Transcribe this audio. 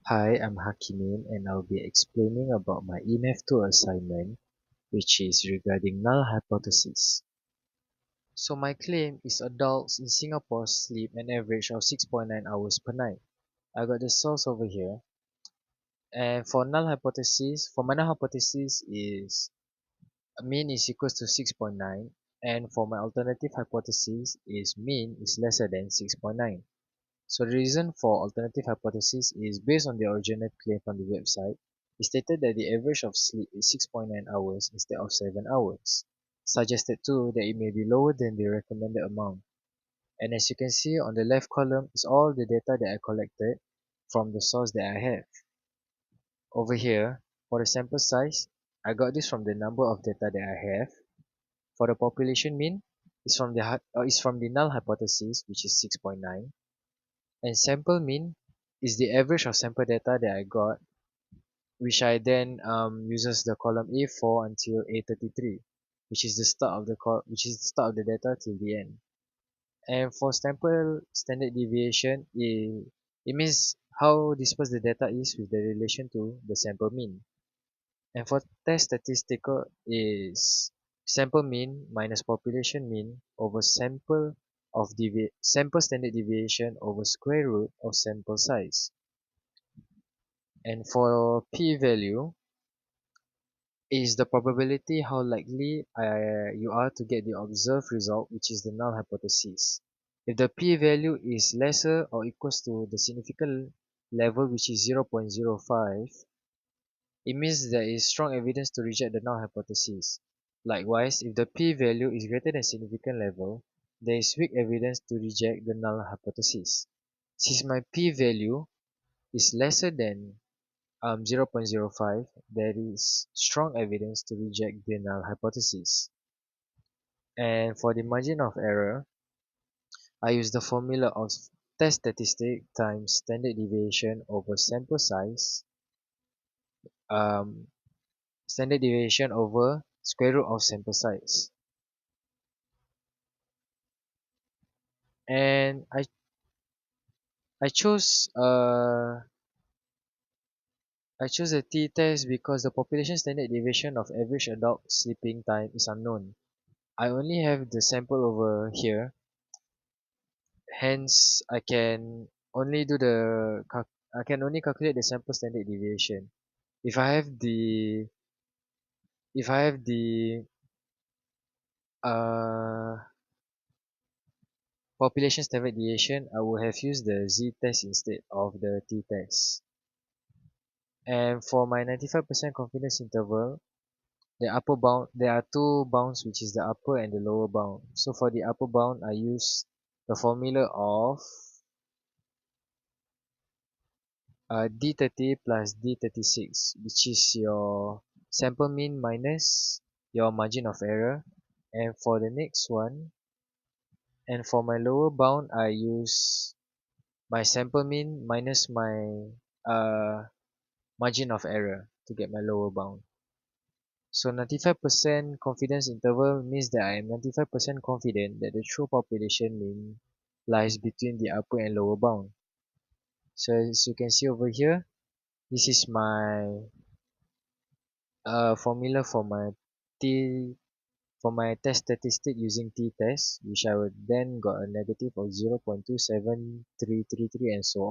Hi, I'm Hakimin and I'll be explaining about my EMATH2 assignment, which is regarding null hypothesis. So my claim is adults in Singapore sleep an average of 6.9 hours per night. I got the source over here. And for my null hypothesis is mean is equals to 6.9, and for my alternative hypothesis is mean is lesser than 6.9. So the reason for alternative hypothesis is based on the original claim from the website. It stated that the average of sleep is 6.9 hours instead of 7 hours. Suggested too that it may be lower than the recommended amount. And as you can see on the left column is all the data that I collected from the source that I have. Over here, for the sample size, I got this from the number of data that I have. For the population mean, is from the null hypothesis, which is 6.9. And sample mean is the average of sample data that I got, which I then uses the column A4 until A33, which is the start of the data till the end. And for sample standard deviation, it means how dispersed the data is with the relation to the sample mean. And for test statistical is sample mean minus population mean over sample standard deviation over square root of sample size. And for p-value is the probability how likely you are to get the observed result, which is the null hypothesis. If the p-value is lesser or equals to the significant level, which is 0.05, it means there is strong evidence to reject the null hypothesis. Likewise, if the p-value is greater than significant level, there is weak evidence to reject the null hypothesis. Since my p-value is lesser than 0.05, there is strong evidence to reject the null hypothesis. And for the margin of error, I use the formula of test statistic times standard deviation over sample size, um, standard deviation over square root of sample size. And I chose I chose a t-test because the population standard deviation of average adult sleeping time is unknown. I only have the sample over here. Hence, I can only calculate the sample standard deviation. If I have the if I have the uh, population standard deviation, I would have used the z-test instead of the t-test. And for my 95% confidence interval, there are two bounds, which is the upper and the lower bound. So for the upper bound, I use the formula of D30 plus D36, which is your sample mean minus your margin of error. And for the next one, and for my lower bound, I use my sample mean minus my margin of error to get my lower bound. So 95% confidence interval means that I am 95% confident that the true population mean lies between the upper and lower bound. So as you can see over here, this is my formula t for my test statistic using t-test, which I would then got a negative of 0.27333 and so on.